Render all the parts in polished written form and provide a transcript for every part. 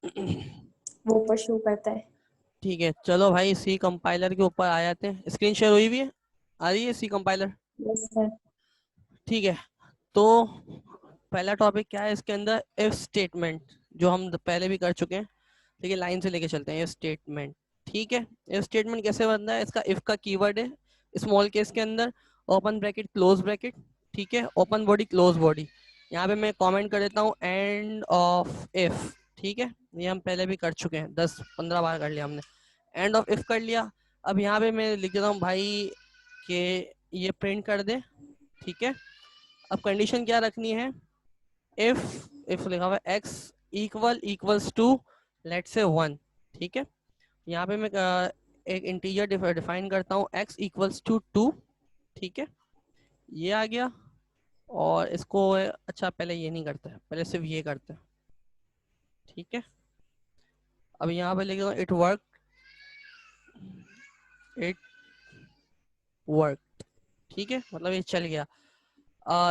वो ऊपर शो करता है। ठीक है, चलो भाई सी कंपाइलर के ऊपर आ जाते हैं। स्क्रीन शेयर हुई भी है, आ रही है सी कंपाइलर? Yes sir. ठीक है, तो पहला टॉपिक क्या है इसके अंदर? इफ स्टेटमेंट, जो हम पहले भी कर चुके हैं। ठीक है, लाइन से लेके चलते हैं। इफ स्टेटमेंट, ठीक है। इफ स्टेटमेंट कैसे बनता है? इसका इफ का कीवर्ड है स्मॉल केस के अंदर, ओपन ब्रैकेट क्लोज ब्रैकेट, ठीक है, ओपन बॉडी क्लोज बॉडी। यहाँ पे मैं कमेंट कर देता हूँ एंड ऑफ इफ, ठीक है। ये हम पहले भी कर चुके हैं, 10-15 बार कर लिया हमने। एंड ऑफ इफ कर लिया। अब यहाँ पे मैं लिख देता हूँ भाई कि ये प्रिंट कर दे, ठीक है। अब कंडीशन क्या रखनी है? इफ लिखा हुआ है एक्स इक्वल्स टू लेट से 1, ठीक है। यहाँ पे मैं एक इंटीजर डिफाइन करता हूँ एक्स इक्वल्स टू 2, ठीक है। ये आ गया। और इसको अच्छा पहले ये नहीं करते हैं, पहले सिर्फ ये करते हैं, ठीक है। अब यहाँ पे लिख इट वर्क, इट वर्क, ठीक है, मतलब ये चल गया।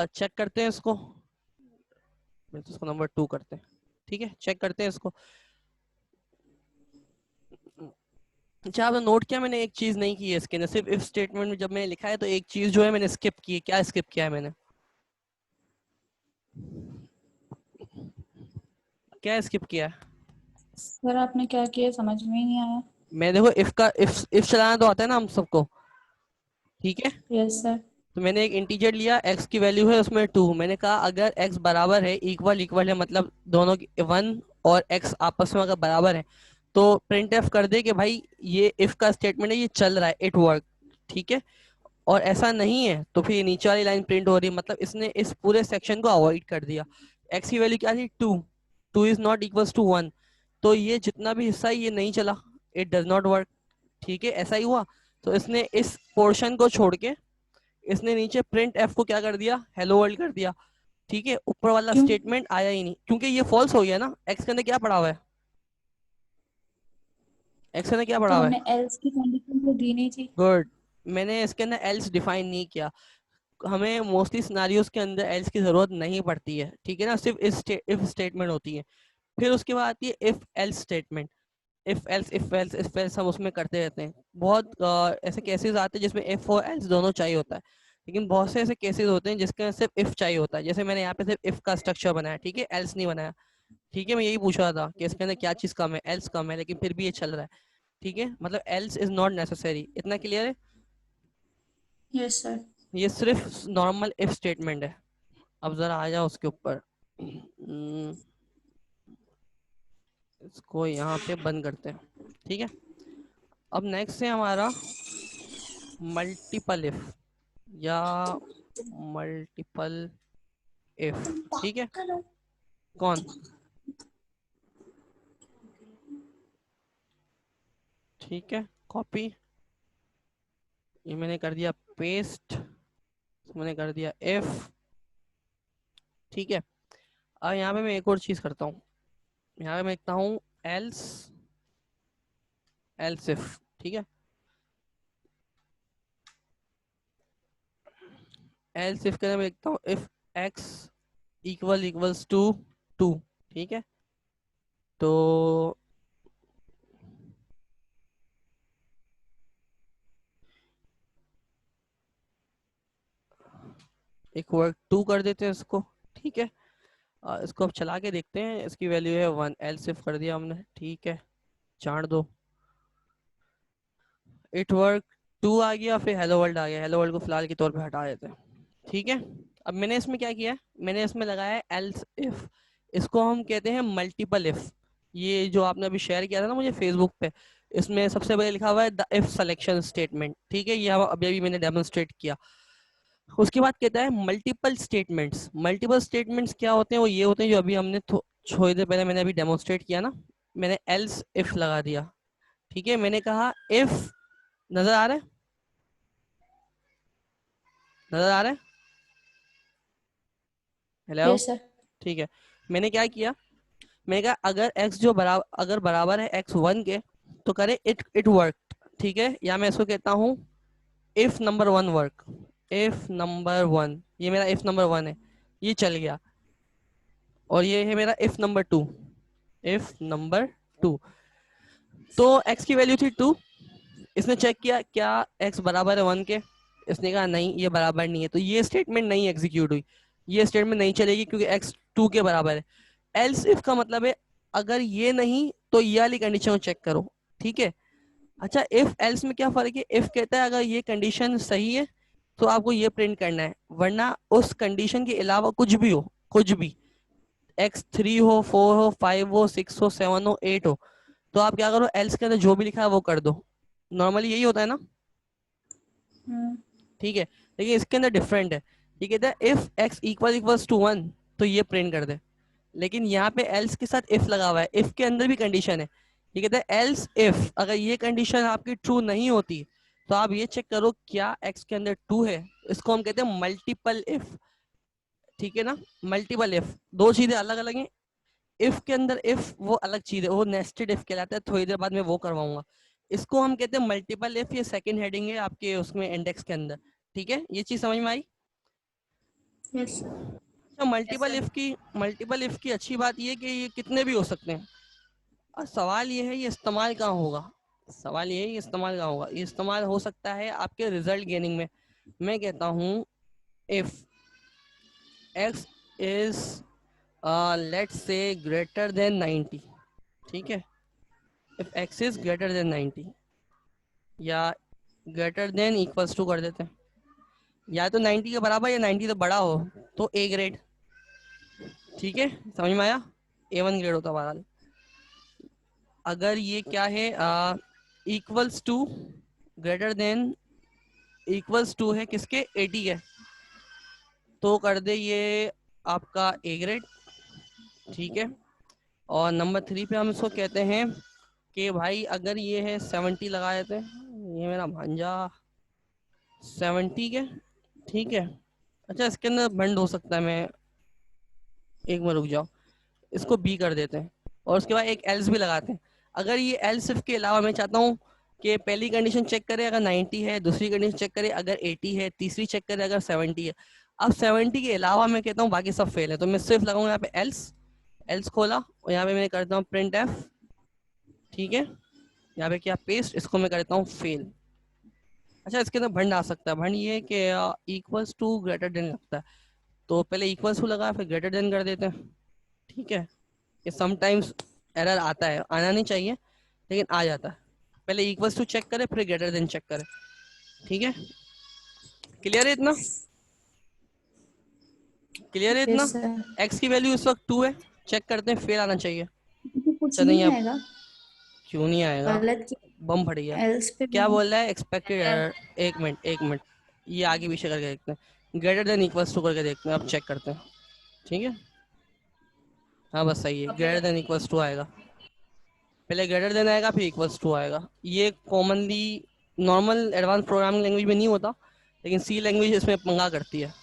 चेक करते हैं इसको, मैं तो इसको नंबर 2 करते हैं, ठीक है। चेक करते हैं इसको। अच्छा, आपने नोट किया मैंने एक चीज नहीं की है इसके अंदर, सिर्फ इफ स्टेटमेंट में जब मैंने लिखा है तो एक चीज जो है मैंने स्किप की है। क्या स्किप किया है मैंने? क्या स्किप किया है? सर आपने क्या किया समझ में ही नहीं आया। मैं देखो इफ चलाना तो आता है ना हम सबको, ठीक है। Yes sir. तो मैंने एक इंटीजर लिया, एक्स की वैल्यू है उसमें 2। मैंने कहा अगर एक्स बराबर है, इक्वल इक्वल है, मतलब दोनों 1 और एक्स आपस में अगर बराबर है, तो प्रिंट एफ कर दे कि भाई ये इफ का स्टेटमेंट है, ये चल रहा है, इट वर्क, ठीक है। और ऐसा नहीं है तो फिर नीचे वाली लाइन प्रिंट हो रही है, मतलब इसने इस पूरे सेक्शन को अवॉइड कर दिया। एक्स की वैल्यू क्या थी? 2। 2 इज नॉट इक्वल्स टू 1, तो ये जितना भी हिस्सा है ये नहीं चला, इट डज नॉट वर्क, ठीक है। ऐसा ही हुआ। तो इसने इस पोर्शन को छोड़ के इसने नीचे प्रिंट एफ को क्या कर दिया? हेलो वर्ल्ड कर दिया, ठीक है। ऊपर वाला क्यों? स्टेटमेंट आया ही नहीं, क्योंकि ये फॉल्स हो गया ना। एक्स के अंदर क्या पड़ा हुआ है? एक्स के अंदर क्या तो पड़ा हुआ है? हमने एल्स की कंडीशन तो दी नहीं थी। गुड। मैंने इसके अंदर एल्स डिफाइन नहीं किया। हमें मोस्टली सिनारियोज के अंदर एल्स की जरूरत नहीं पड़ती है, ठीक है ना, सिर्फ इफ स्टेटमेंट होती है। फिर उसके बाद आती है if else statement. If else हम उसमें करते रहते हैं। बहुत ऐसे केसेस आते हैं जिसमें इफ और एल्स दोनों चाहिए होता है, लेकिन बहुत से ऐसे केसेस होते हैं जिसके अंदर सिर्फ इफ चाहिए होता है। जैसे मैंने यहाँ पे सिर्फ इफ का स्ट्रक्चर बनाया, ठीक है, एल्स नहीं बनाया, ठीक है। मैं यही पूछ रहा था कि इसके अंदर क्या चीज कम है? एल्स कम है, लेकिन फिर भी ये चल रहा है, ठीक है। मतलब एल्स इज नॉट नेसेसरी, इतना क्लियर है? Yes sir. ये सिर्फ नॉर्मल इफ स्टेटमेंट है। अब जरा आ जाओ उसके ऊपर। इसको यहाँ पे बंद करते हैं, ठीक है। अब नेक्स्ट है हमारा मल्टीपल इफ, या मल्टीपल इफ, ठीक है। कौन? ठीक है, कॉपी, ये मैंने कर दिया पेस्ट, मैंने कर दिया इफ, ठीक है। अब यहाँ पे मैं एक और चीज करता हूँ, यहाँ पे मैं लिखता हूँ एल्स, एल्स इफ, ठीक है। एल्स इफ के अंदर मैं लिखता हूँ इफ एक्स इक्वल्स टू 2, ठीक है। तो एक वर्क 2 कर देते हैं इसको, ठीक है। इसको अब चला के देखते हैं, इसकी वैल्यू है 1। एल सिफ कर दिया हमने, ठीक है, चार दो, इट वर्क 2 आ गया, फिर हेलो वर्ल्ड आ गया। हेलो वर्ल्ड को फिलहाल के तौर पे हटा देते हैं, ठीक है। अब मैंने इसमें क्या किया है? मैंने इसमें लगाया है एल्स इफ। इसको हम कहते हैं मल्टीपल इफ। ये जो आपने अभी शेयर किया था ना मुझे फेसबुक पे, इसमें सबसे पहले लिखा हुआ है द इफ सिलेक्शन स्टेटमेंट, ठीक है। ये अभी अभी मैंने डेमोन्स्ट्रेट किया। उसके बाद कहता है मल्टीपल स्टेटमेंट्स। मल्टीपल स्टेटमेंट्स क्या होते हैं? वो ये होते हैं जो अभी हमने थोड़ी देर पहले मैंने अभी डेमोन्स्ट्रेट किया ना। मैंने एल्स इफ लगा दिया, ठीक है। मैंने कहा इफ, नजर आ रहा है? नजर आ रहा है? हेलो? Yes sir. ठीक है। मैंने क्या किया? मैंने कहा अगर एक्स जो बराबर, अगर बराबर है एक्स 1 के, तो करे इट वर्क, ठीक है। या मैं इसको कहता हूँ if number 1 work. If number 1, ये मेरा इफ नंबर 1 है, ये चल गया। और ये है मेरा इफ नंबर 2, इफ नंबर 2। तो x की वैल्यू थी 2, इसने चेक किया क्या x बराबर है 1 के, इसने कहा नहीं ये बराबर नहीं है, तो ये स्टेटमेंट नहीं एग्जीक्यूट हुई, ये स्टेटमेंट नहीं चलेगी क्योंकि x 2 के बराबर है। एल्स इफ का मतलब है अगर ये नहीं तो ये वाली कंडीशन को चेक करो, ठीक है। अच्छा इफ एल्स में क्या फर्क है, इफ कहता है अगर ये कंडीशन सही है तो आपको ये प्रिंट करना है, वरना उस कंडीशन के अलावा कुछ भी हो, कुछ भी x 3 हो, 4 हो, 5 हो, 6 हो, 7 हो, 8 हो, तो आप क्या करो एल्स के अंदर जो भी लिखा है वो कर दो। नॉर्मली यही होता है ना, ठीक है। लेकिन इसके अंदर डिफरेंट है, ये कहता है इफ x इक्वल्स टू 1 तो ये प्रिंट कर दे, लेकिन यहाँ पे एल्स के साथ इफ लगा हुआ है, इफ के अंदर भी कंडीशन है, ये कहता है एल्स इफ अगर ये कंडीशन आपकी ट्रू नहीं होती तो आप ये चेक करो क्या x के अंदर 2 है, इसको हम कहते हैं मल्टीपल इफ, ठीक है ना। मल्टीपल इफ दो चीजें अलग अलग हैं, इफ के अंदर इफ वो अलग चीज है, वो नेस्टेड इफ कहलाता है, थोड़ी देर बाद मैं वो करवाऊंगा। इसको हम कहते हैं मल्टीपल इफ, ये सेकंड हेडिंग है आपके उसमें इंडेक्स के अंदर, ठीक है। ये चीज समझ में आई। Yes sir. अच्छा मल्टीपल इफ की अच्छी बात ये कि ये कितने भी हो सकते हैं, और सवाल ये है ये इस्तेमाल कहाँ होगा, सवाल ये है ये इस्तेमाल कहाँ होगा, ये इस्तेमाल हो सकता है आपके रिजल्ट गेनिंग में। मैं कहता हूँ if x is let's say greater than 90, ठीक है। If x is greater than 90 या ग्रेटर देन इक्वल्स टू कर देते हैं, या तो 90 के बराबर या 90 से बड़ा हो तो ए ग्रेड, ठीक है। समझ में आया, A1 ग्रेड होता है बहरहाल। अगर ये क्या है equals to greater than equals to है किसके 80 के, तो कर दे ये आपका ए ग्रेड, ठीक है। और नंबर 3 पे हम इसको कहते हैं कि भाई अगर ये है 70 लगा देते हैं, ये मेरा भांजा 70 के, ठीक है। अच्छा इसके अंदर बंद हो सकता है, मैं एक में रुक जाओ, इसको बी कर देते हैं और उसके बाद एक एल्स भी लगाते हैं। अगर ये एल्स के अलावा मैं चाहता हूँ कि पहली कंडीशन चेक करे अगर 90 है, दूसरी कंडीशन चेक करे अगर 80 है, तीसरी चेक करे अगर 70 है। अब 70 के अलावा मैं कहता हूँ बाकी सब फेल है, तो मैं सिर्फ लगाऊंगा यहाँ पे एल्स, एल्स खोला और यहाँ पे मैं करता हूँ प्रिंट एफ, ठीक है। यहाँ पे क्या पेस्ट, इसको मैं करता हूँ फेल। अच्छा इसके अंदर भंड आ सकता है, भंड ये कि इक्वल्स टू ग्रेटर देन लगता है, तो पहले इक्वल्स टू लगा फिर ग्रेटर देन कर देते हैं, ठीक है। ये समटाइम्स एरर आता है, आना नहीं चाहिए लेकिन आ जाता है। पहले इक्वल्स टू चेक करें फिर ग्रेटर देन चेक करें, ठीक है। क्लियर है इतना, क्लियर है इतना। Yes sir. एक्स की वैल्यू इस वक्त 2 है, चेक करते हैं फेल आना चाहिए। तो कुछ अच्छा नहीं नहीं अब आएगा क्यों नहीं आएगा, गलत की बम फट गया। एल्स पे क्या भी बोल रहा है एक्सपेक्टेड एरर, एक मिनट एक मिनट, ये आगे पीछे करके देखते हैं, ग्रेटर देन इक्वल्स टू करके देखते हैं, अब चेक करते हैं, ठीक है। हाँ बस सही है, ग्रेटर देन इक्वल्स टू आएगा, पहले ग्रेटर देन आएगा फिर इक्वल्स टू आएगा। ये commonly normal advance programming language में नहीं होता, लेकिन सी लैंग्वेज इसमें पंगा करती है,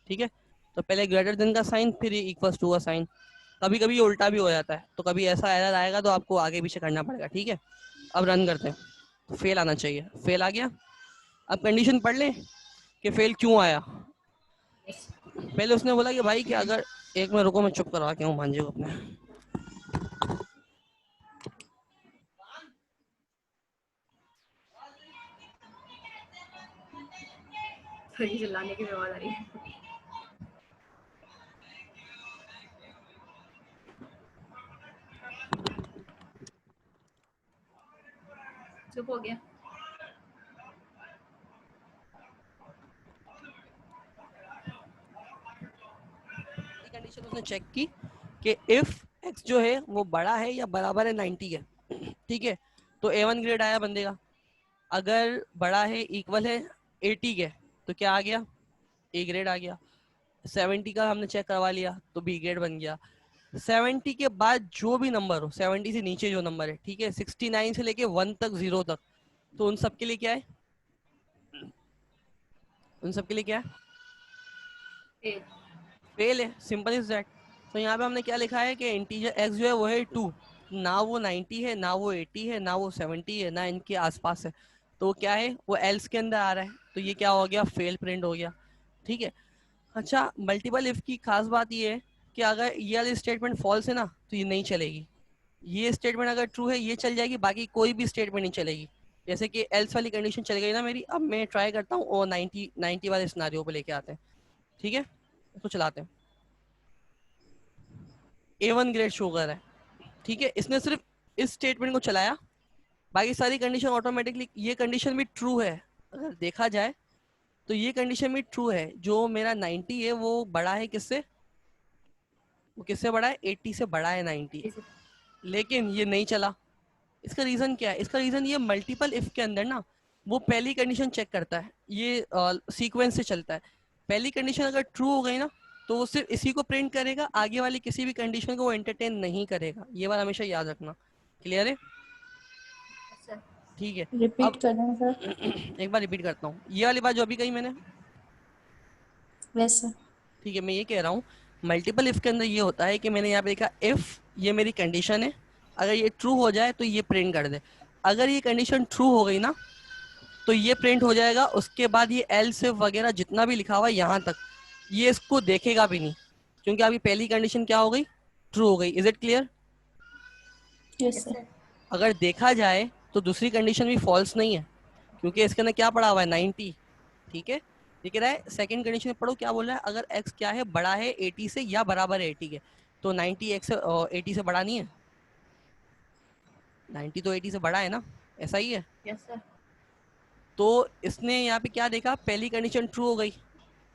ठीक है। तो पहले ग्रेटर देन का साइन फिर इक्वल्स टू का साइन, कभी कभी उल्टा भी हो जाता है, तो कभी ऐसा एरर आएगा तो आपको आगे पीछे करना पड़ेगा, ठीक है। अब रन करते हैं, तो फेल आना चाहिए, फेल आ गया। अब कंडीशन पढ़ लें कि फेल क्यों आया। पहले उसने बोला कि भाई कि अगर, एक मिनट रुको मैं चुप करवा के हूँ भांजे को अपने। थोड़ी चिल्लाने की आवाज आ रही है। चुप हो गया। कंडीशन उसने चेक की कि इफ एक्स जो है वो बड़ा है या बराबर है 90 के, ठीक है। तो A1 ग्रेड आया बंदे का। अगर बड़ा है इक्वल है 80 के तो क्या आ गया, ए ग्रेड आ गया। 70 का हमने चेक करवा लिया तो बी ग्रेड बन गया। 70 के बाद जो भी नंबर हो, 70 से नीचे जो नंबर है, ठीक है, 69 से लेके 1 तक 0 तक, तो उन सब के लिए क्या है, उन सब के लिए क्या है, फेल है, सिंपल इज दैट। तो यहाँ पे हमने क्या लिखा है कि इंटीजर एक्स जो है वो है 2, ना वो 90 है, ना वो 80 है, ना वो 70 है, ना इनके आसपास है, तो क्या है वो एल्स के अंदर आ रहा है, तो ये क्या हो गया, फेल प्रिंट हो गया, ठीक है। अच्छा मल्टीपल इफ की खास बात ये है कि अगर ये वाली स्टेटमेंट फॉल्स है ना तो ये नहीं चलेगी, ये स्टेटमेंट अगर ट्रू है ये चल जाएगी, बाकी कोई भी स्टेटमेंट नहीं चलेगी। जैसे कि एल्स वाली कंडीशन चल गई ना मेरी, अब मैं ट्राई करता हूँ और 90 वाले सिनारियो पे लेके आते हैं। ठीक है, इसको चलाते हैं। A1 ग्रेड शो कर रहा है, ठीक है, इसने सिर्फ इस स्टेटमेंट को चलाया, बाकी सारी कंडीशन ऑटोमेटिकली, ये कंडीशन भी ट्रू है अगर देखा जाए तो, ये कंडीशन भी ट्रू है। जो मेरा 90 है वो बड़ा है किससे, वो किससे बड़ा है, 80 से बड़ा है 90, लेकिन ये नहीं चला। इसका रीजन क्या है, इसका रीजन ये मल्टीपल इफ के अंदर ना वो पहली कंडीशन चेक करता है, ये सीक्वेंस से चलता है। पहली कंडीशन अगर ट्रू हो गई ना तो वो सिर्फ इसी को प्रिंट करेगा, आगे वाली किसी भी कंडीशन को वो एंटरटेन नहीं करेगा। ये बात हमेशा याद रखना। क्लियर है? सर ठीक है, रिपीट अब करना सर। एक बार रिपीट करता हूँ ये वाली बात जो अभी कही मैंने। Yes sir. ठीक है, मैं ये कह रहा हूँ मल्टीपल इफ के अंदर ये होता है कि मैंने यहाँ पे लिखा इफ, ये मेरी कंडीशन है, अगर ये ट्रू हो जाए तो ये प्रिंट कर दे। अगर ये कंडीशन ट्रू हो गई ना तो ये प्रिंट हो जाएगा, उसके बाद ये एल्स इफ वगैरह जितना भी लिखा हुआ है यहाँ तक ये इसको देखेगा भी नहीं, क्योंकि अभी पहली कंडीशन क्या हो गई, ट्रू हो गई। Is it clear? Yes sir. Sir अगर देखा जाए तो दूसरी कंडीशन भी फॉल्स नहीं है, क्योंकि इसके अंदर क्या पड़ा हुआ है, 90। ठीक है, ये कह रहा है सेकंड कंडीशन में पढ़ो क्या बोल रहा है, अगर x क्या है, बड़ा है 80 से या बराबर है 80 के, तो 90 x 80 से बड़ा नहीं है, 90 तो 80 से बड़ा है ना, ऐसा ही है। यस सर तो इसने यहाँ पे क्या देखा, पहली कंडीशन ट्रू हो गई,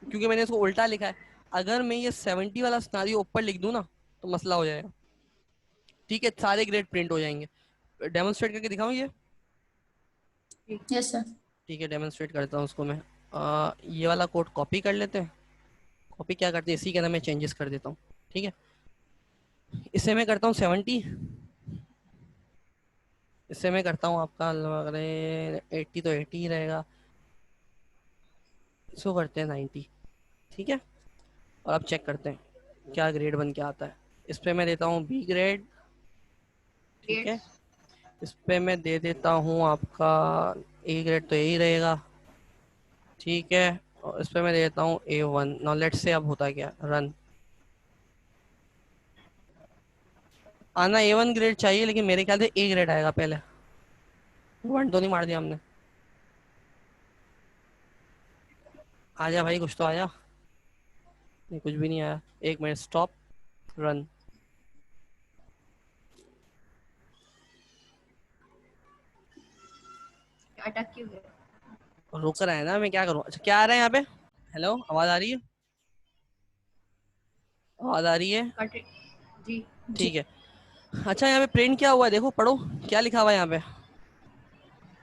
क्योंकि मैंने इसको उल्टा लिखा है। अगर मैं ये 70 वाला सिनारियो ऊपर लिख दूं ना तो मसला हो जाएगा। ठीक है, सारे ग्रेड प्रिंट हो जाएंगे। डेमोन्स्ट्रेट करके दिखाऊं ये? Yes sir. ठीक है, डेमोन्स्ट्रेट करता हूँ उसको मैं। ये वाला कोड कॉपी कर लेते हैं। कॉपी क्या करते हैं, इसी के अंदर मैं चेंजेस कर देता हूँ। ठीक है, इसे मैं करता हूँ 70, इससे मैं करता हूँ आपका, अरे 80 तो 80 ही रहेगा, इसको करते हैं 90। ठीक है, और अब चेक करते हैं क्या ग्रेड बन के आता है। इस पे मैं देता हूँ बी ग्रेड। ठीक है, इस पे मैं दे देता हूँ आपका ए ग्रेड, तो यही रहेगा। ठीक है, और इस पे मैं दे देता हूँ A1। नाउ लेट्स से अब होता क्या, रन आना A1 ग्रेड चाहिए, लेकिन मेरे ख्याल से ए ग्रेड आएगा पहले। 1 तो नहीं मार दिया हमने? आजा भाई, कुछ तो आया नहीं, कुछ भी नहीं आया। एक मिनट, स्टॉप, रन। अटक क्यों गया? रुक रहा है ना, मैं क्या करूँ। अच्छा, क्या आ रहा है यहाँ पे? हेलो, आवाज आ रही है? आवाज आ रही है? कट जी ठीक है। अच्छा, यहाँ पे प्रिंट क्या हुआ है, देखो पढ़ो क्या लिखा हुआ है यहाँ पे।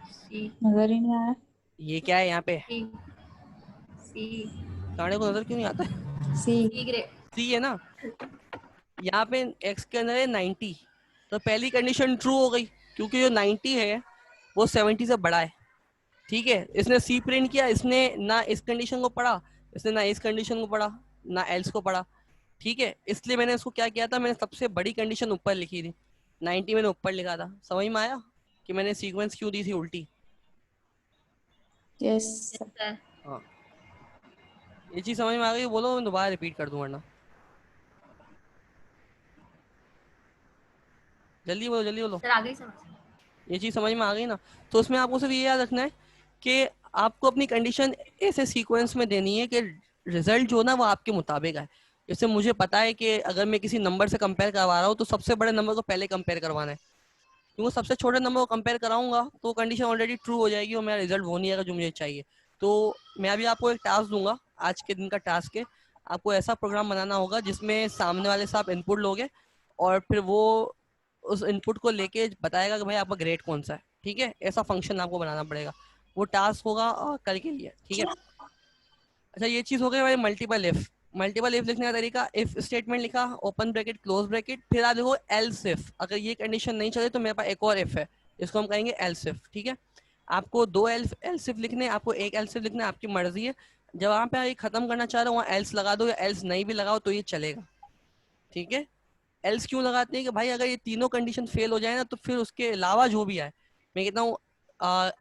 सी नजर ही नहीं आया। ये क्या है यहाँ पे, सी सी गाने को नजर क्यों नहीं आता है? सी। सी ग्रेड सी है ना, यहाँ पे x के अंदर है 90, तो पहली कंडीशन ट्रू हो गई, क्योंकि जो 90 है वो 70 से बड़ा है। ठीक है, इसने सी प्रिंट किया, इसने ना इस कंडीशन को पढ़ा, इसने ना इस कंडीशन को पढ़ा, ना एल्स को पढ़ा। ठीक है, इसलिए मैंने इसको क्या किया था, मैंने सबसे बड़ी कंडीशन ऊपर लिखी थी, 90 मैंने ऊपर लिखा था। समझ में आया कि मैंने सीक्वेंस क्यों दी थी उल्टी? Yes yes sir. सर हाँ, ये चीज समझ में आ गई? बोलो, मैं दोबारा रिपीट कर दूं वरना। जल्दी बोलो, जल्दी बोलो। सर आ गई समझ। ये चीज समझ में आ गई ना? तो उसमें आपको सिर्फ ये याद रखना है कि आपको अपनी कंडीशन ऐसे सीक्वेंस में देनी है कि रिजल्ट जो ना वो आपके मुताबिक है। जैसे मुझे पता है कि अगर मैं किसी नंबर से कंपेयर करवा रहा हूँ तो सबसे बड़े नंबर को पहले कंपेयर करवाना है, क्योंकि सबसे छोटे नंबर को कंपेयर कराऊंगा तो कंडीशन ऑलरेडी ट्रू हो जाएगी और मेरा रिजल्ट वो नहीं आएगा जो मुझे चाहिए। तो मैं अभी आपको एक टास्क दूंगा, आज के दिन का टास्क है, आपको ऐसा प्रोग्राम बनाना होगा जिसमें सामने वाले से आप इनपुट लोगे और फिर वो उस इनपुट को लेके बताएगा कि भाई आपका ग्रेड कौन सा है। ठीक है, ऐसा फंक्शन आपको बनाना पड़ेगा, वो टास्क होगा कल के लिए। ठीक है, अच्छा ये चीज हो गई भाई मल्टीपल इफ। मल्टीपल इफ लिखने का तरीका, इफ स्टेटमेंट लिखा, ओपन ब्रैकेट क्लोज ब्रैकेट, फिर आप देखो एल्स इफ, अगर ये कंडीशन नहीं चले तो मेरे पास एक और इफ है, इसको हम कहेंगे एल्स इफ। ठीक है, आपको दो एल्स इफ लिखने, आपको एक एल्स इफ लिखना है, आपकी मर्जी है। जब वहाँ पे ये खत्म करना चाह रहे हो वहाँ एल्स लगा दो, या एल्स नहीं भी लगाओ तो ये चलेगा। ठीक है, एल्स क्यों लगाते हैं कि भाई अगर ये तीनों कंडीशन फेल हो जाए ना तो फिर उसके अलावा जो भी आए, मैं कहता हूँ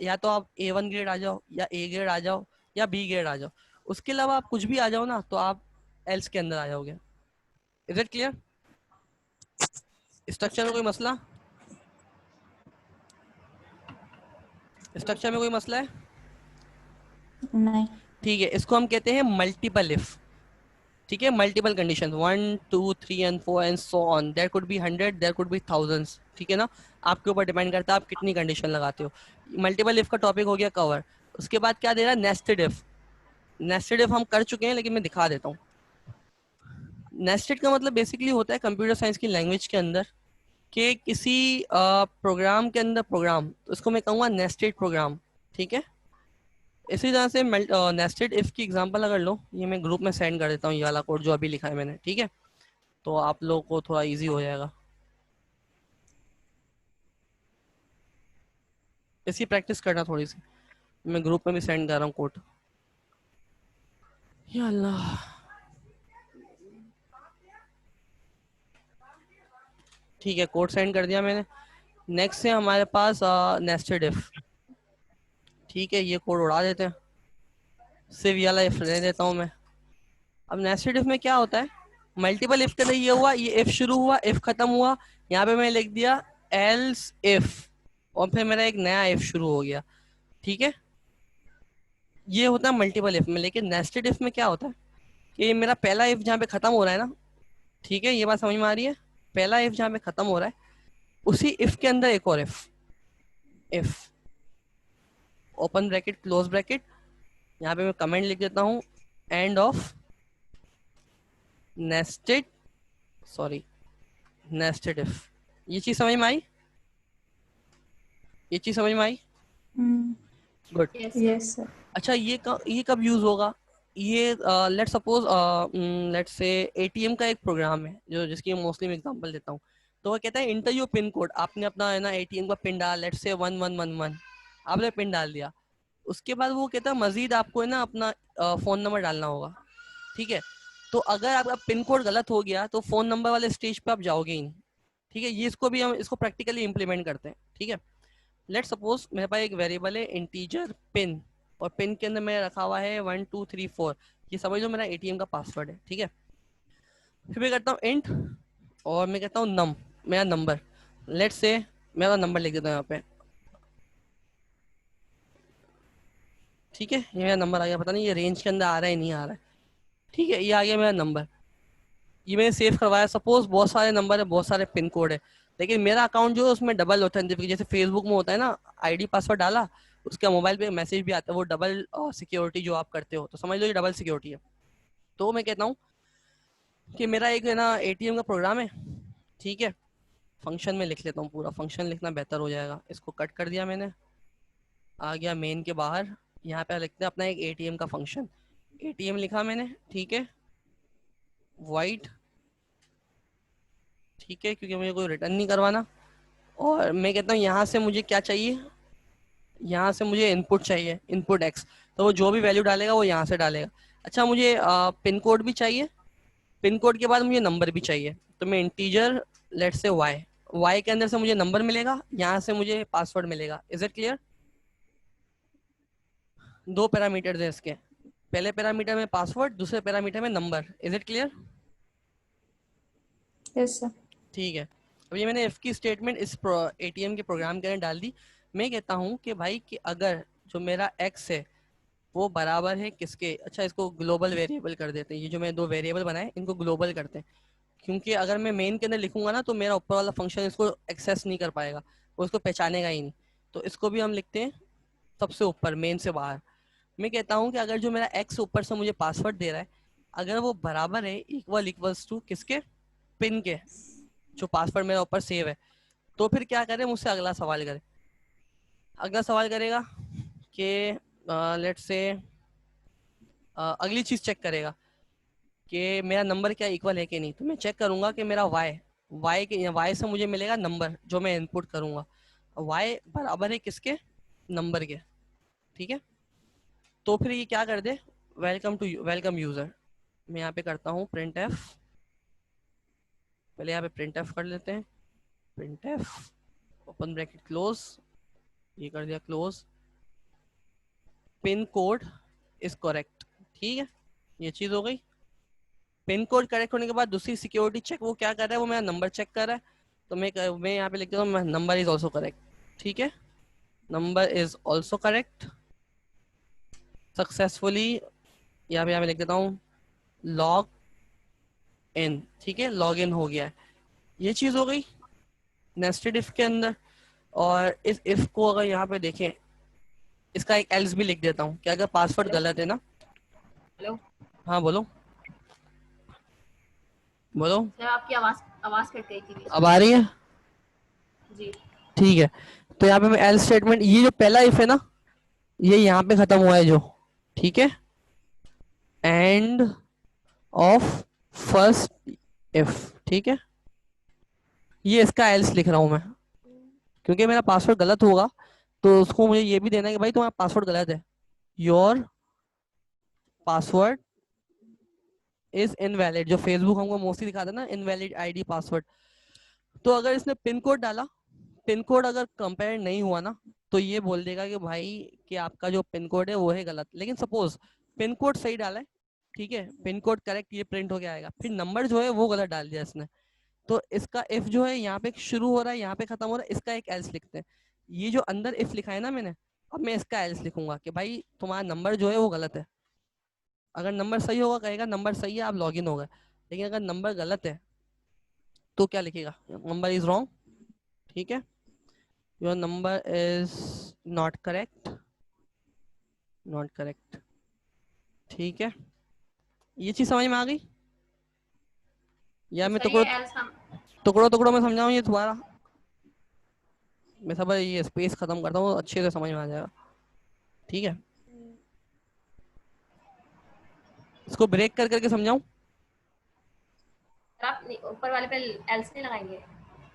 या तो आप A1 ग्रेड आ जाओ, या ए ग्रेड आ जाओ, या बी ग्रेड आ जाओ, उसके अलावा आप कुछ भी आ जाओ ना तो आप एल्स के अंदर आ जाओगे। Is it clear? स्ट्रक्चर में कोई मसला? स्ट्रक्चर में कोई मसला है? नहीं। ठीक है, इसको हम कहते हैं मल्टीपल इफ। ठीक है, multiple condition 1 2 3 and 4 and so on, there could be 100, there could be thousands. ठीक है ना, आपके ऊपर डिपेंड करता है आप कितनी कंडीशन लगाते हो। मल्टीपल इफ का टॉपिक हो गया कवर। उसके बाद क्या दे रहा है, नेस्टेड इफ। नेस्टेड इफ हम कर चुके हैं लेकिन मैं दिखा देता हूँ। नेस्टेड का मतलब बेसिकली होता है कंप्यूटर साइंस की लैंग्वेज के अंदर कि किसी प्रोग्राम के अंदर प्रोग्राम, तो इसको मैं कहूँगा नेस्टेड प्रोग्राम। ठीक है, इसी तरह से नेस्टेड इफ की एग्जांपल अगर लो, ये मैं ग्रुप में सेंड कर देता हूँ ये वाला कोड जो अभी लिखा है मैंने। ठीक है, तो आप लोगों को थोड़ा इजी हो जाएगा। इसकी प्रैक्टिस करना थोड़ी सी, मैं ग्रुप में भी सेंड कर रहा हूँ कोड। या अल्लाह, ठीक है, कोड सेंड कर दिया मैंने। नेक्स्ट है हमारे पास नेस्टेड इफ। ठीक है, ये कोड उड़ा देते हैं, सिर्फ ये वाला इफ रहने देता हूँ मैं। अब नेस्टेड इफ में क्या होता है, मल्टीपल इफ के लिए ये हुआ, ये इफ शुरू हुआ, इफ खत्म हुआ, यहाँ पे मैं लिख दिया एल्स इफ, और फिर मेरा एक नया इफ शुरू हो गया। ठीक है, ये होता है मल्टीपल इफ में। लेकिन नेस्टेड इफ में क्या होता है कि मेरा पहला इफ जहाँ पे खत्म हो रहा है ना, ठीक है, ये बात समझ में आ रही है, पहला इफ जहाँ पे खत्म हो रहा है उसी इफ के अंदर एक और if, if open bracket close bracket, यहाँ पे मैं कमेंट लिख देता हूँ, end of nested, sorry nested if. ये चीज समझ में आई? ये चीज समझ में आई? गुड। Yes. Yes sir. अच्छा, ये कब यूज होगा? ये लेट सपोज लेट से एटीएम का एक प्रोग्राम है जो जिसकी मोस्टली मैं एग्जांपल देता हूँ। तो वो कहता है इंटर योर पिन कोड, आपने अपना है ना एटीएम का पिन डाल, लेट से 1111, आपने पिन डाल दिया। उसके बाद वो कहता है मजीद आपको है ना अपना फोन नंबर डालना होगा। ठीक है, तो अगर आपका पिन कोड गलत हो गया तो फोन नंबर वाले स्टेज पे आप जाओगे ही नहीं। ठीक है, ये इसको भी हम इसको प्रैक्टिकली इंप्लीमेंट करते हैं। ठीक है, लेट सपोज मेरे पास एक वेरिएबल है इंटीजर पिन, और पिन के अंदर मेरा रखा हुआ है 1234, ये समझ लो मेरा एटीएम का पासवर्ड है। ठीक है, फिर मैं करता हूँ इंट, और मैं कहता हूँ नम, मेरा नंबर, लेट से मेरा नंबर लिख देता हूँ यहाँ पे। ठीक है, ये मेरा नंबर आ गया, पता नहीं ये रेंज के अंदर आ रहा है नहीं आ रहा है। ठीक है, ये आ गया मेरा नंबर, ये मैंने सेव करवाया। सपोज बहुत सारे नंबर है, बहुत सारे पिन कोड है, लेकिन मेरा अकाउंट जो है उसमें डबल ऑथेंटिफिकेशन, जैसे फेसबुक में होता है ना, आईडी पासवर्ड डाला, उसका मोबाइल पे मैसेज भी आता है, वो डबल सिक्योरिटी जो आप करते हो, तो समझ लो ये डबल सिक्योरिटी है। तो मैं कहता हूँ कि मेरा एक है ना एटीएम का प्रोग्राम है। ठीक है, फंक्शन में लिख लेता हूँ, पूरा फंक्शन लिखना बेहतर हो जाएगा। इसको कट कर दिया मैंने, आ गया मेन के बाहर, यहाँ पे लिखते हैं अपना एक एटीएम का फंक्शन। एटीएम लिखा मैंने, ठीक है, वाइड, ठीक है, क्योंकि मुझे कोई रिटर्न नहीं करवाना। और मैं कहता हूँ यहाँ से मुझे क्या चाहिए, यहाँ से मुझे इनपुट चाहिए, इनपुट एक्स, तो वो जो भी वैल्यू डालेगा वो यहाँ से डालेगा। अच्छा, मुझे पिन कोड भी चाहिए, पिन कोड के बाद मुझे नंबर भी चाहिए, तो मैं इंटीजर लेट से वाई, वाई के अंदर से मुझे नंबर मिलेगा, यहाँ से मुझे पासवर्ड मिलेगा। Is it clear? दो पैरामीटर है इसके, पहले पैरामीटर में पासवर्ड, दूसरे पैरामीटर में number. Is it clear? Yes sir. ठीक है, अब ये मैंने इफ की स्टेटमेंट इस एटीएम के प्रोग्राम के अंदर डाल दी। मैं कहता हूँ कि भाई कि अगर जो मेरा एक्स है वो बराबर है किसके, अच्छा इसको ग्लोबल वेरिएबल कर देते हैं, ये जो मैंने दो वेरिएबल बनाए इनको ग्लोबल करते हैं, क्योंकि अगर मैं मेन के अंदर लिखूंगा ना तो मेरा ऊपर वाला फंक्शन इसको एक्सेस नहीं कर पाएगा, वो इसको पहचानेगा ही नहीं। तो इसको भी हम लिखते हैं सबसे ऊपर, मेन से बाहर। मैं कहता हूँ कि अगर जो मेरा एक्स ऊपर से मुझे पासवर्ड दे रहा है, अगर वो बराबर है इक्वल्स टू किसके, पिन के, जो पासवर्ड मेरा ऊपर सेव है, तो फिर क्या करे, मुझसे अगला सवाल करे। अगला सवाल करेगा कि लेट्स से अगली चीज चेक करेगा कि मेरा नंबर क्या इक्वल है कि नहीं। तो मैं चेक करूंगा कि मेरा वाई से मुझे मिलेगा नंबर जो मैं इनपुट करूंगा, वाई बराबर है किसके, नंबर के। ठीक है, तो फिर ये क्या कर दे, वेलकम यूजर। मैं यहाँ पे करता हूँ प्रिंट एफ, पहले यहाँ पे प्रिंट एफ कर लेते हैं, print F open bracket close, ये कर दिया close, pin code is correct. ठीक है, ये चीज हो गई। पिन कोड करेक्ट होने के बाद दूसरी सिक्योरिटी चेक वो क्या कर रहा है, वो मेरा नंबर चेक कर रहा है, तो मैं यहाँ पे लिख देता हूँ नंबर इज ऑल्सो करेक्ट। ठीक है, number is also correct. Successfully यहाँ पे लिख देता हूँ लॉग इन, ठीक है, लॉग इन हो गया है। ये चीज हो गई नेस्टेड इफ के अंदर। और इस इफ को अगर यहाँ पे देखें, इसका एक एल्स भी लिख देता हूँ कि अगर पासवर्ड हेलो गलत है ना। हेलो हाँ बोलो बोलो। सर, आपकी आवाज आवाज कट गई थी बीच अब आ रही है? में। जी ठीक है, तो यहाँ पे मैं एल्स स्टेटमेंट, ये जो पहला इफ है ना, ये यहाँ पे खत्म हुआ है जो, ठीक है, एंड ऑफ फर्स्ट इफ, ठीक है। ये इसका एल्स लिख रहा हूँ मैं, क्योंकि मेरा पासवर्ड गलत होगा तो उसको मुझे ये भी देना है कि भाई तुम्हारा पासवर्ड गलत है, योर पासवर्ड इज इनवैलिड। जो फेसबुक हमको मोस्टली दिखाता है ना, इनवैलिड आईडी पासवर्ड। तो अगर इसने पिन कोड डाला, पिन कोड अगर कंपेयर नहीं हुआ ना, तो ये बोल देगा कि भाई कि आपका जो पिन कोड है वो है गलत। लेकिन सपोज पिन कोड सही डाला है, ठीक है, पिन कोड करेक्ट, ये प्रिंट होके आएगा, फिर नंबर जो है वो गलत डाल दिया इसने, तो इसका इफ जो है यहाँ पे शुरू हो रहा है, यहाँ पे खत्म हो रहा है, इसका एक एल्स लिखते हैं। ये जो अंदर इफ लिखा है ना मैंने, अब मैं इसका एल्स लिखूंगा कि भाई तुम्हारा नंबर जो है वो गलत है। अगर नंबर सही होगा कहेगा नंबर सही है, आप लॉग इन हो गए। लेकिन अगर नंबर गलत है तो क्या लिखेगा, नंबर इज रॉन्ग, ठीक है, your number is not correct, not correct, ठीक है। ये चीज समझ में आ गई? या तो मैं सर, ये एल्स हम टुकड़ों टुकड़ों में समझाऊं ये दोबारा? मैं सब ये स्पेस खत्म करता हूँ, अच्छे से समझ में आ जाएगा, ठीक है। इसको ब्रेक कर करके समझाऊं? सर, आप ऊपर वाले पे एल्स नहीं लगाएंगे?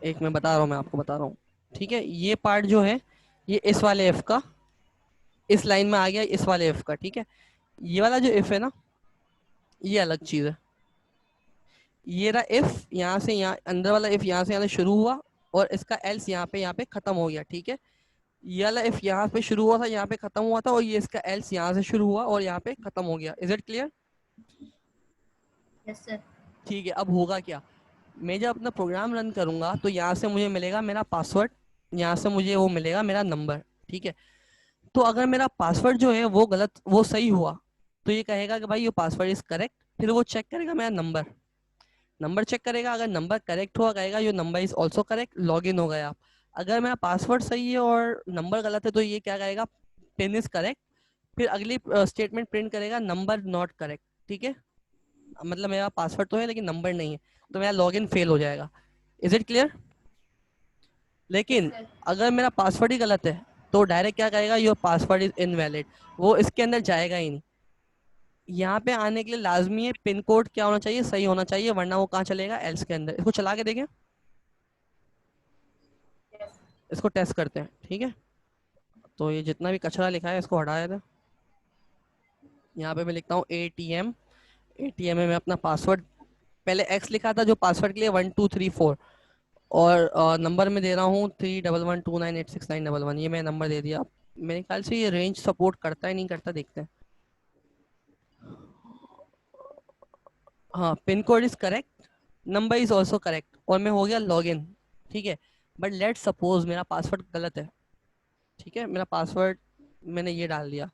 एक मैं बता रहा हूँ, मैं आपको बता रहा हूँ, ठीक है। ये पार्ट जो है ये इस वाले एफ का इस लाइन में आ गया, इस वाले एफ का, ठीक है। ये वाला जो इफ है ना, ये अलग चीज है। ये रहा इफ, यहाँ से यहाँ अंदर वाला इफ यहाँ से यहाँ से शुरू हुआ और इसका एल्स यहाँ पे खत्म हो गया, ठीक है। ये वाला इफ यहाँ पे शुरू हुआ था, यहाँ पे खत्म हुआ था, और ये इसका एल्स यहाँ से शुरू हुआ और यहाँ पे खत्म हो गया। Is it clear? Yes sir. ठीक है। अब होगा क्या, मैं जब अपना प्रोग्राम रन करूंगा तो यहाँ से मुझे मिलेगा मेरा पासवर्ड, यहाँ से मुझे वो मिलेगा मेरा नंबर, ठीक है। तो अगर मेरा पासवर्ड जो है वो गलत वो सही हुआ तो ये कहेगा कि भाई ये पासवर्ड इज करेक्ट, फिर वो चेक करेगा मेरा नंबर, नंबर चेक करेगा, अगर नंबर करेक्ट हुआ कहेगा your number is also correct, log in हो गए आप। अगर मेरा पासवर्ड सही है और नंबर गलत है तो ये क्या करेगा, पिन इज करेक्ट, फिर अगली स्टेटमेंट प्रिंट करेगा नंबर नॉट करेक्ट, ठीक है। मतलब मेरा पासवर्ड तो है लेकिन नंबर नहीं है, तो मेरा लॉग इन फेल हो जाएगा। Is it clear? यस लेकिन सर। अगर मेरा पासवर्ड ही गलत है तो डायरेक्ट क्या कहेगा, योर पासवर्ड इज इनवैलिड, वो इसके अंदर जाएगा ही नहीं। यहाँ पे आने के लिए लाजमी है पिन कोड क्या होना चाहिए, सही होना चाहिए, वरना वो कहाँ चलेगा, एल्स के अंदर। इसको चला के देखें, यस इसको टेस्ट करते हैं, ठीक है। तो ये जितना भी कचरा लिखा है इसको हटाया था। यहाँ पे मैं लिखता हूँ ATM, ATM में मैं अपना पासवर्ड, पहले एक्स लिखा था जो पासवर्ड के लिए 1234, और नंबर में दे रहा हूँ 311298691, ये मैं नंबर दे दिया। मेरे ख्याल से ये रेंज सपोर्ट करता है नहीं करता, देखते हैं। हाँ, pin code is correct, number is also correct, और मैं हो गया लॉग इन, ठीक है। बट लेट सपोज मेरा पासवर्ड गलत है, ठीक है, मेरा पासवर्ड मैंने ये डाल दिया,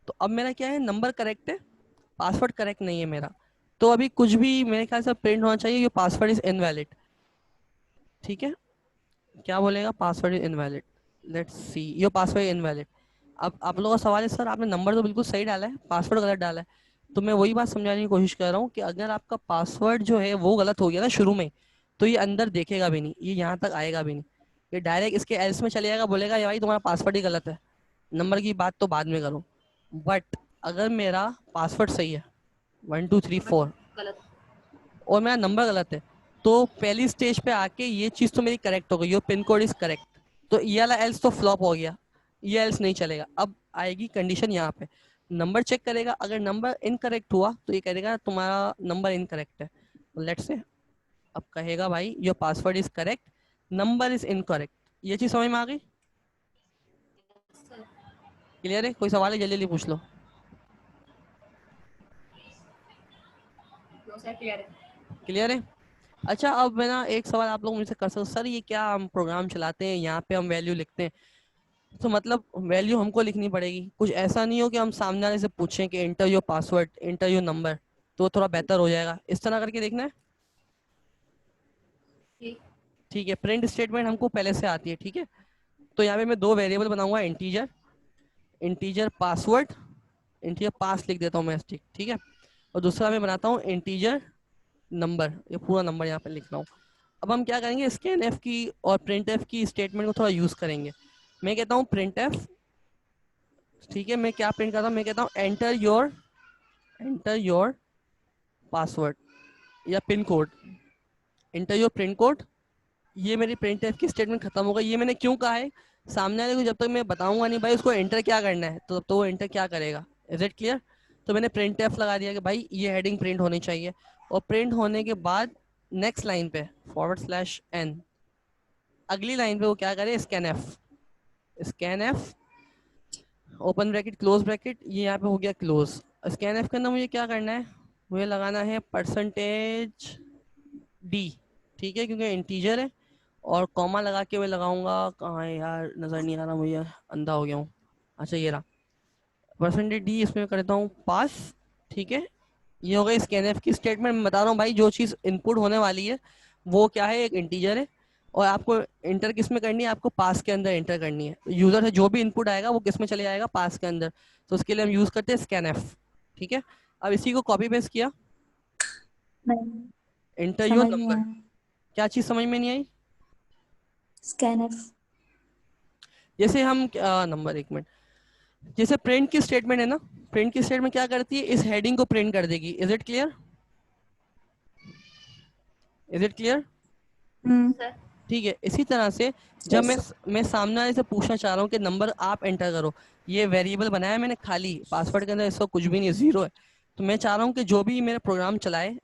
तो अब मेरा क्या है, नंबर करेक्ट है, पासवर्ड करेक्ट नहीं है मेरा। तो अभी कुछ भी मेरे ख्याल से प्रिंट होना चाहिए, ये पासवर्ड इज इनवैलिड, ठीक है। क्या बोलेगा, password is invalid, let's see, your password is invalid. अब आप लोगों का सवाल है सर आपने नंबर तो बिल्कुल सही डाला है, पासवर्ड गलत डाला है। तो मैं वही बात समझाने की कोशिश कर रहा हूँ कि अगर आपका पासवर्ड जो है वो गलत हो गया ना शुरू में, तो ये अंदर देखेगा भी नहीं, ये यहाँ तक आएगा भी नहीं, ये डायरेक्ट इसके एल्स में चले जाएगा, बोलेगा ये भाई तुम्हारा पासवर्ड ही गलत है, नंबर की बात तो बाद में करो। बट अगर मेरा पासवर्ड सही है 1234 गलत। और मेरा नंबर गलत है, तो पहली स्टेज पे आके ये चीज तो मेरी करेक्ट हो गई, your pin code is correct, तो ये वाला एल्स तो फ्लॉप हो गया, ये एल्स नहीं चलेगा। अब आएगी कंडीशन यहाँ पे, नंबर चेक करेगा, अगर नंबर इनकरेक्ट हुआ तो ये कहेगा तुम्हारा नंबर इनकरेक्ट है, लेट्स से अब कहेगा भाई your password is correct, number is incorrect. ये चीज समझ में आ गई? सर, क्लियर है? कोई सवाल है जल्दी जल्दी पूछ लो। नो सर, क्लियर है। क्लियर है? अच्छा, अब मैं ना एक सवाल आप लोग मुझसे कर सकते, सर ये क्या हम प्रोग्राम चलाते हैं यहाँ पे हम वैल्यू लिखते हैं, तो मतलब वैल्यू हमको लिखनी पड़ेगी, कुछ ऐसा नहीं हो कि हम सामने वाले से पूछें कि inter your password, inter your number, तो थोड़ा बेहतर हो जाएगा। इस तरह करके देखना है। ठीक। ठीक है, प्रिंट स्टेटमेंट हमको पहले से आती है। ठीक है, तो यहाँ पे मैं दो वेरिएबल बनाऊंगा, इंटीजर, इंटीजर पासवर्ड, इंटीजर पास लिख देता हूँ मैं, ठीक ठीक है, और दूसरा मैं बनाता हूँ इंटीजर नंबर, ये पूरा नंबर यहाँ पे लिख रहा हूँ। अब हम क्या करेंगे, स्कैन एफ की और प्रिंट एफ की स्टेटमेंट को थोड़ा यूज करेंगे। मैं कहता हूँ प्रिंट एफ, ठीक है, मैं क्या प्रिंट करता हूँ, मैं कहता हूँ एंटर योर पासवर्ड या pin code, enter your pin code. ये मेरी प्रिंट एफ की स्टेटमेंट खत्म हो गई। ये मैंने क्यों कहा है, सामने वाले को जब तक मैं बताऊंगा नहीं भाई उसको एंटर क्या करना है, तो तब तो वो एंटर क्या करेगा। Is it clear? तो मैंने प्रिंट एफ लगा दिया कि भाई ये हेडिंग प्रिंट होनी चाहिए, और प्रिंट होने के बाद नेक्स्ट लाइन पे /n, अगली लाइन पे वो क्या करे, scan F, scan F open bracket close bracket, ये यहाँ पे हो गया क्लोज। स्कैन एफ के अंदर मुझे क्या करना है, मुझे लगाना है %d, ठीक है, क्योंकि इंटीजर है, और कॉमा लगा के मैं लगाऊंगा, कहाँ है यार, नज़र नहीं आ रहा मुझे, अंधा हो गया हूँ। अच्छा ये रहा, %d, इसमें करता हूँ पास। ठीक है, ये हो गई स्कैनएफ की स्टेटमेंट। मैं बता रहा हूँ भाई जो चीज़ इनपुट होने वाली है वो क्या है, एक इंटीजर है, और आपको इंटर किस में करनी है, आपको पास के अंदर इंटर करनी है। यूजर से जो भी इनपुट आएगा वो किस में चले जाएगा, पास के अंदर। तो उसके लिए हम यूज करते हैं स्कैनएफ। ठीक है, अब इसी को कॉपी पेस्ट किया, नहीं इंटर योर समझ नहीं नंबर। आया। क्या चीज़ समझ में नहीं आई? Scan F. जैसे हम नंबर, एक मिनट, जैसे प्रिंट की स्टेटमेंट है ना, प्रिंट की स्टेटमेंट क्या करती है, इस हेडिंग को प्रिंट कर देगी। Is it clear? Is it clear? Sir. ठीक है, इसी तरह से जब मैं सामने वाले से पूछना चाह रहा हूँ कि नंबर आप एंटर करो, ये वेरिएबल बनाया मैंने खाली, पासवर्ड के अंदर इसका कुछ भी नहीं, जीरो है, तो मैं चाह रहा हूँ कि जो भी मेरा प्रोग्राम चलाए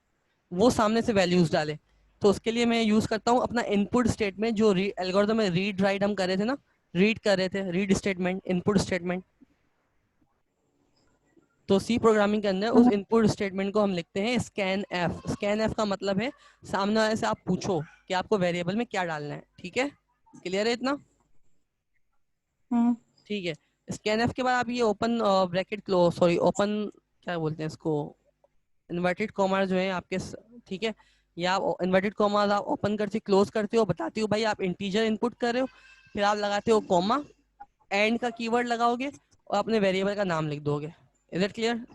वो सामने से वैल्यूज डाले। तो उसके लिए मैं यूज करता हूँ अपना इनपुट स्टेटमेंट, जो एल्गोरिथम में रीड राइट हम कर रहे थे ना, रीड कर रहे थे, रीड स्टेटमेंट, इनपुट स्टेटमेंट। तो सी प्रोग्रामिंग के अंदर उस इनपुट स्टेटमेंट को हम लिखते हैं स्कैन एफ। स्कैन एफ का मतलब है सामने वाले से आप पूछो कि आपको वेरिएबल में क्या डालना है। ठीक है, क्लियर है इतना? ठीक है, स्कैन एफ के बाद आप ये open bracket close, sorry open, क्या बोलते हैं इसको, इन्वर्टेड कॉमा जो है आपके ठीक है, या आप इन्वर्टेड कॉमा आप ओपन करते क्लोज करते हो, बताती हो भाई आप इंटीजर इनपुट कर रहे हो, फिर आप लगाते हो कॉमा, एंड का कीवर्ड लगाओगे और अपने वेरिएबल का नाम लिख दोगे। Is it clear?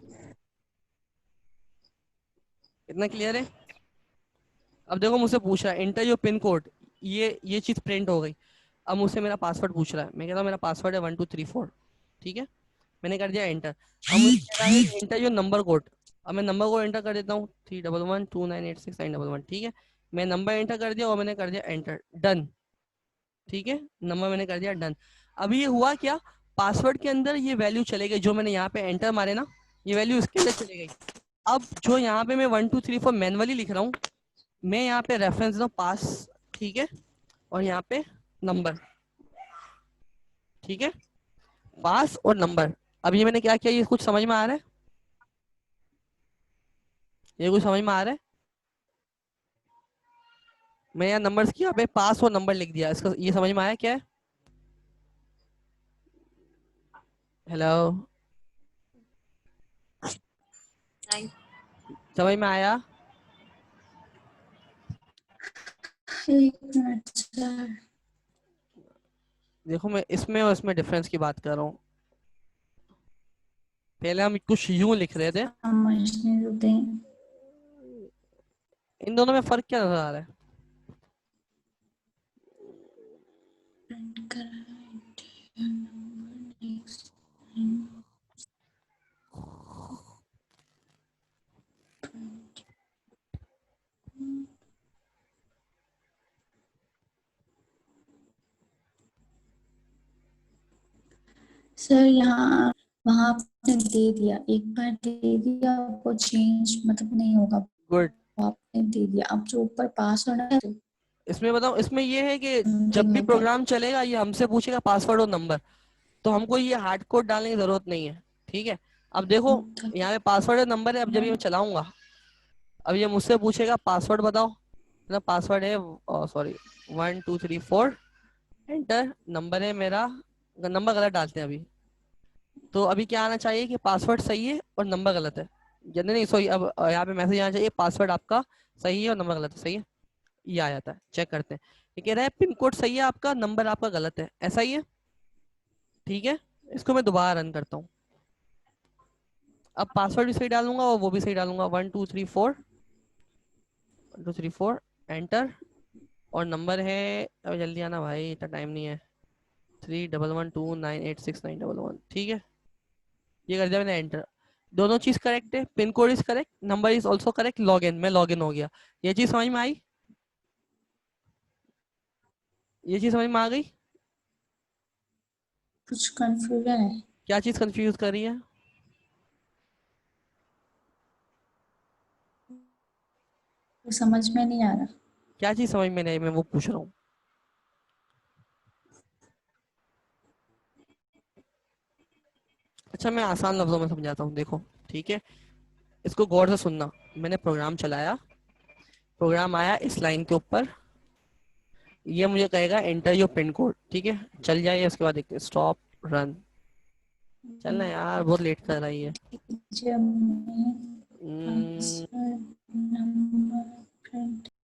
इतना क्लियर है? अब देखो मुझसे पूछ रहा है इंटर योर पिन कोड, ये चीज प्रिंट हो गई। अब मुझसे मेरा पासवर्ड पूछ रहा है, मैं कहता हूँ मेरा पासवर्ड है 1234। ठीक है, मैंने कर दिया एंटर। अब मुझे कह रहा है इंटर योर नंबर कोड, अब मैं नंबर कोड एंटर कर देता हूँ 311298691। ठीक है, मैं नंबर एंटर कर दिया और मैंने कर दिया एंटर, डन। ठीक है, नंबर मैंने कर दिया डन। अभी ये हुआ क्या, पासवर्ड के अंदर ये वैल्यू चले गई, जो मैंने यहाँ पे एंटर मारे ना, ये वैल्यू इसके अंदर चली गई। अब जो यहाँ पे मैं 1234 मैनुअली लिख रहा हूँ, मैं यहाँ पे रेफरेंस दूँ पास, ठीक है, और यहाँ पे नंबर, ठीक है, पास और नंबर। अब ये मैंने क्या किया, ये कुछ समझ में आ रहा है? ये कुछ समझ में आ रहा है? मैं यहाँ नंबर्स की यहाँ पे पास और नंबर लिख दिया, इसका ये समझ में आया क्या है? हेलो, नहीं। समझ में आया? एक मिनट सर। देखो मैं इसमें और इसमें डिफरेंस की बात कर रहा हूँ। पहले हम कुछ यूं लिख रहे थे, समझने तो दें। इन दोनों में फर्क क्या नजर आ रहा है? सर यहाँ वहाँ आपने दे दिया, एक बार दे दिया, आपको चेंज मतलब नहीं होगा। गुड, आपने दे दिया, अब जो ऊपर पास होना है तो इसमें बताओ, इसमें ये है कि जब भी में प्रोग्राम चलेगा ये हमसे पूछेगा पासवर्ड और नंबर, तो हमको ये हार्ड कोड डालने की जरूरत नहीं है। ठीक है, अब देखो यहाँ पे पासवर्ड और नंबर है, अब जब ये मैं चलाऊंगा, अब ये मुझसे पूछेगा पासवर्ड बताओ, मेरा पासवर्ड है सॉरी 1234, एंटर, नंबर है मेरा नंबर गलत डालते हैं अभी। तो अभी क्या आना चाहिए कि पासवर्ड सही है और नंबर गलत है, यानी नहीं सॉरी, अब यहाँ पे मैसेज आना चाहिए पासवर्ड आपका सही है और नंबर गलत है। सही है, ये आ जाता है। चेक करते हैं। ये कह रहा है पिन कोड सही है आपका, नंबर आपका गलत है, ऐसा ही है। ठीक है, इसको मैं दोबारा रन करता हूँ। अब पासवर्ड भी सही डालूंगा और वो भी सही डालूंगा, 1234 1 2 3 4 एंटर। और नंबर है, अब जल्दी आना भाई, इतना टाइम नहीं है, 3112986911। ठीक है, ये कर दिया मैंने एंटर। दोनों चीज करेक्ट है, pin code is correct, number is also correct, log in, मैं लॉग इन हो गया। ये चीज समझ में आई? ये चीज समझ में आ गई? कुछ कंफ्यूजन है, क्या चीज कंफ्यूज कर रही है? वो समझ में नहीं आ रहा। क्या चीज समझ में नहीं आई, मैं वो पूछ रहा हूँ। अच्छा, मैं आसान लफ्जों में समझाता हूँ, देखो। ठीक है, इसको गौर से सुनना। मैंने प्रोग्राम चलाया, प्रोग्राम आया इस लाइन के ऊपर, ये मुझे कहेगा एंटर योर पिन कोड। ठीक है, चल जाइए, उसके बाद देखते स्टॉप रन। चलना यार, बहुत लेट कर रही है। जब मैं पासवर्ड नंबर